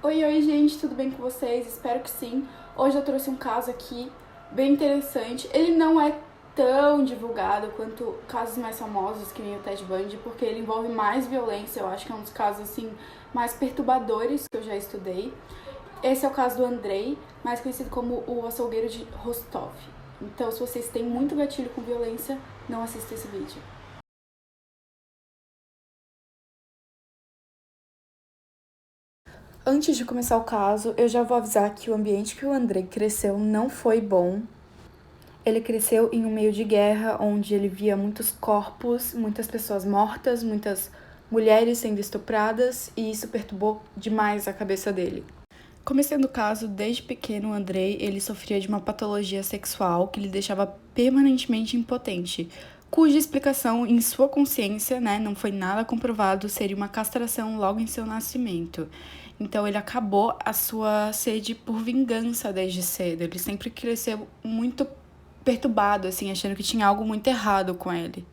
Oi, gente, tudo bem com vocês? Espero que sim. Hoje eu trouxe um caso aqui bem interessante. Ele não é tão divulgado quanto casos mais famosos, que nem o Ted Bundy, porque ele envolve mais violência. Eu acho que é um dos casos assim mais perturbadores que eu já estudei. Esse é o caso do Andrei, mais conhecido como o açougueiro de Rostov. Então, se vocês têm muito gatilho com violência, não assistam esse vídeo. Antes de começar o caso, eu já vou avisar que o ambiente que o Andrei cresceu não foi bom. Ele cresceu em um meio de guerra, onde ele via muitos corpos, muitas pessoas mortas, muitas mulheres sendo estupradas, e isso perturbou demais a cabeça dele. Começando o caso, desde pequeno, o Andrei, ele sofria de uma patologia sexual que lhe deixava permanentemente impotente, cuja explicação em sua consciência, não foi nada comprovado, seria uma castração logo em seu nascimento. Então ele acabou a sua sede por vingança desde cedo. Ele sempre cresceu muito perturbado, assim, achando que tinha algo muito errado com ele.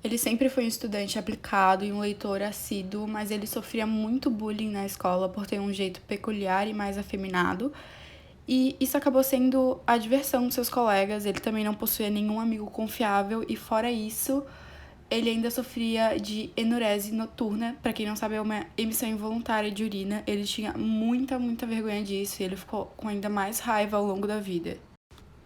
Ele sempre foi um estudante aplicado e um leitor assíduo, mas ele sofria muito bullying na escola por ter um jeito peculiar e mais afeminado. E isso acabou sendo a diversão dos seus colegas. Ele também não possuía nenhum amigo confiável e, fora isso, ele ainda sofria de enurese noturna. Para quem não sabe, é uma emissão involuntária de urina. Ele tinha muita vergonha disso e ele ficou com ainda mais raiva ao longo da vida.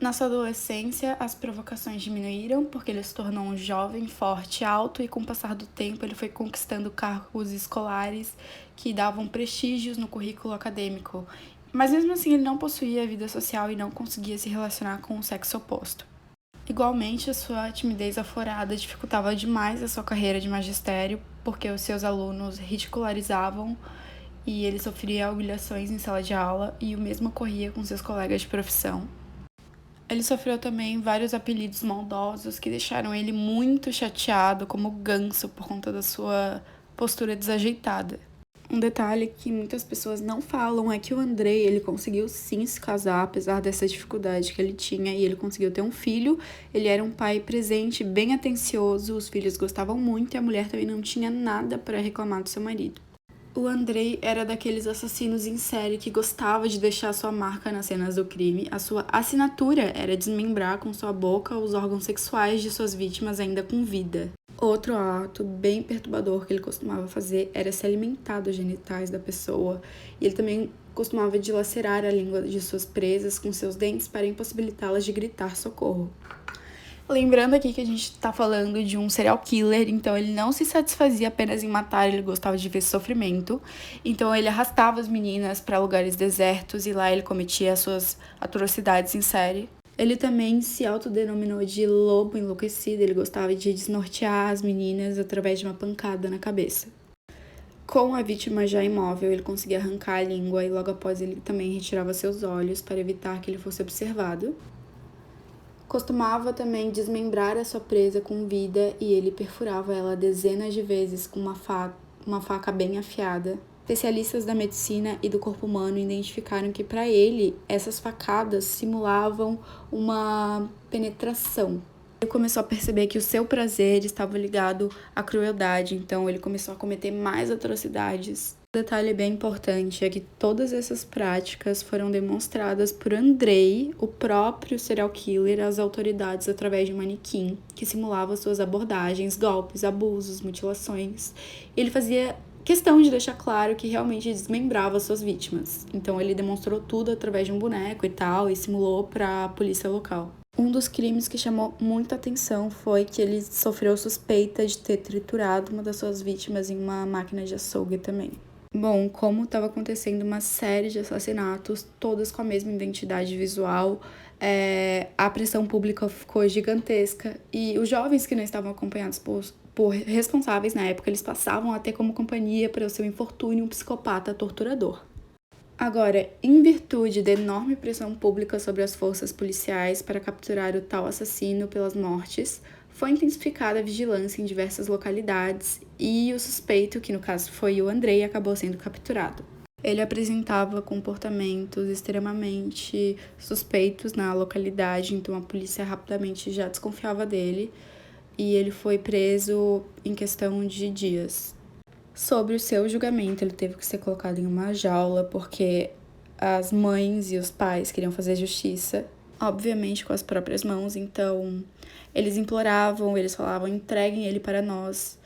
Na sua adolescência, as provocações diminuíram porque ele se tornou um jovem, forte, alto e com o passar do tempo ele foi conquistando cargos escolares que davam prestígios no currículo acadêmico. Mas mesmo assim ele não possuía vida social e não conseguia se relacionar com o sexo oposto. Igualmente, a sua timidez aflorada dificultava demais a sua carreira de magistério porque os seus alunos ridicularizavam e ele sofria humilhações em sala de aula e o mesmo ocorria com seus colegas de profissão. Ele sofreu também vários apelidos maldosos que deixaram ele muito chateado, como Ganso, por conta da sua postura desajeitada. Um detalhe que muitas pessoas não falam é que o Andrei, ele conseguiu sim se casar, apesar dessa dificuldade que ele tinha, e ele conseguiu ter um filho. Ele era um pai presente, bem atencioso, os filhos gostavam muito e a mulher também não tinha nada para reclamar do seu marido. O Andrei era daqueles assassinos em série que gostava de deixar sua marca nas cenas do crime. A sua assinatura era desmembrar com sua boca os órgãos sexuais de suas vítimas ainda com vida. Outro ato bem perturbador que ele costumava fazer era se alimentar dos genitais da pessoa. E ele também costumava dilacerar a língua de suas presas com seus dentes para impossibilitá-las de gritar socorro. Lembrando aqui que a gente tá falando de um serial killer, então ele não se satisfazia apenas em matar, ele gostava de ver sofrimento. Então ele arrastava as meninas para lugares desertos e lá ele cometia as suas atrocidades em série. Ele também se autodenominou de lobo enlouquecido, ele gostava de desnortear as meninas através de uma pancada na cabeça. Com a vítima já imóvel, ele conseguia arrancar a língua e logo após ele também retirava seus olhos para evitar que ele fosse observado. Costumava também desmembrar a sua presa com vida e ele perfurava ela dezenas de vezes com uma faca bem afiada. Especialistas da medicina e do corpo humano identificaram que, para ele, essas facadas simulavam uma penetração. Ele começou a perceber que o seu prazer estava ligado à crueldade, então ele começou a cometer mais atrocidades. Um detalhe bem importante é que todas essas práticas foram demonstradas por Andrei, o próprio serial killer, às autoridades através de um manequim que simulava suas abordagens, golpes, abusos, mutilações. Ele fazia questão de deixar claro que realmente desmembrava suas vítimas. Então ele demonstrou tudo através de um boneco e tal, e simulou para a polícia local. Um dos crimes que chamou muita atenção foi que ele sofreu suspeita de ter triturado uma das suas vítimas em uma máquina de açougue também. Bom, como estava acontecendo uma série de assassinatos, todas com a mesma identidade visual, a pressão pública ficou gigantesca e os jovens que não estavam acompanhados por responsáveis na época, eles passavam a ter como companhia para o seu infortúnio um psicopata torturador. Agora, em virtude da enorme pressão pública sobre as forças policiais para capturar o tal assassino pelas mortes, foi intensificada a vigilância em diversas localidades e o suspeito, que no caso foi o Andrei, acabou sendo capturado. Ele apresentava comportamentos extremamente suspeitos na localidade, então a polícia rapidamente já desconfiava dele e ele foi preso em questão de dias. Sobre o seu julgamento, ele teve que ser colocado em uma jaula porque as mães e os pais queriam fazer justiça, obviamente com as próprias mãos, então eles imploravam, eles falavam, entreguem ele para nós.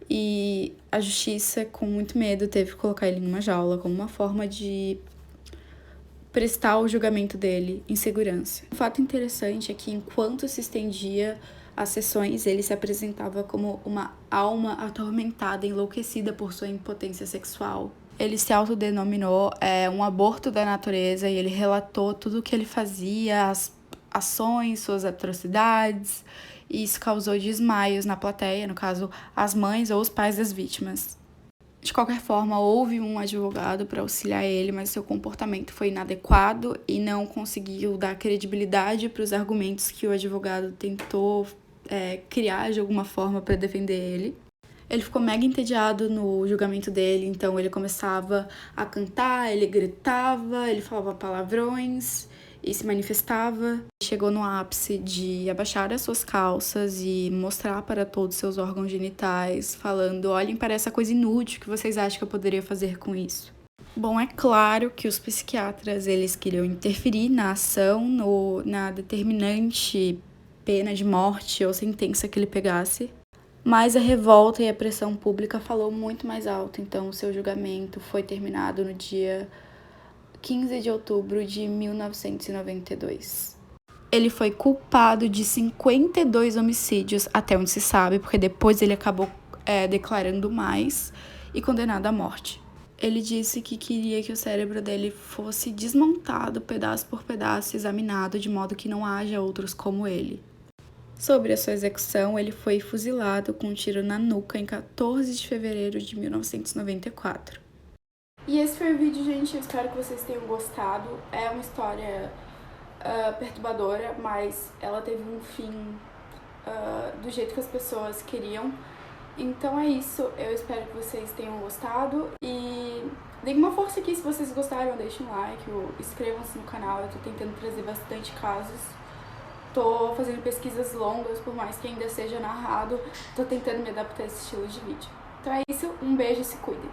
E a justiça, com muito medo, teve que colocar ele em uma jaula como uma forma de prestar o julgamento dele em segurança. Um fato interessante é que enquanto se estendia as sessões, ele se apresentava como uma alma atormentada, enlouquecida por sua impotência sexual. Ele se autodenominou um aborto da natureza e ele relatou tudo o que ele fazia, as ações, suas atrocidades, e isso causou desmaios na plateia, no caso, as mães ou os pais das vítimas. De qualquer forma, houve um advogado para auxiliar ele, mas seu comportamento foi inadequado e não conseguiu dar credibilidade para os argumentos que o advogado tentou criar de alguma forma para defender ele. Ele ficou mega entediado no julgamento dele, então ele começava a cantar, ele gritava, ele falava palavrões e se manifestava. Chegou no ápice de abaixar as suas calças e mostrar para todos seus órgãos genitais, falando: olhem para essa coisa inútil, que vocês acham que eu poderia fazer com isso? Bom, é claro que os psiquiatras eles queriam interferir na ação, na determinante pena de morte ou sentença que ele pegasse, mas a revolta e a pressão pública falou muito mais alto, então o seu julgamento foi terminado no dia 15 de outubro de 1992. Ele foi culpado de 52 homicídios, até onde se sabe, porque depois ele acabou declarando mais e condenado à morte. Ele disse que queria que o cérebro dele fosse desmontado pedaço por pedaço, examinado, de modo que não haja outros como ele. Sobre a sua execução, ele foi fuzilado com um tiro na nuca em 14 de fevereiro de 1994. E esse foi o vídeo, gente. Eu espero que vocês tenham gostado. É uma história perturbadora, mas ela teve um fim do jeito que as pessoas queriam. Então é isso. Eu espero que vocês tenham gostado. E deem uma força aqui se vocês gostaram. Deixem um like, inscrevam-se no canal. Eu tô tentando trazer bastante casos. Tô fazendo pesquisas longas, por mais que ainda seja narrado. Tô tentando me adaptar a esse estilo de vídeo. Então é isso. Um beijo e se cuidem.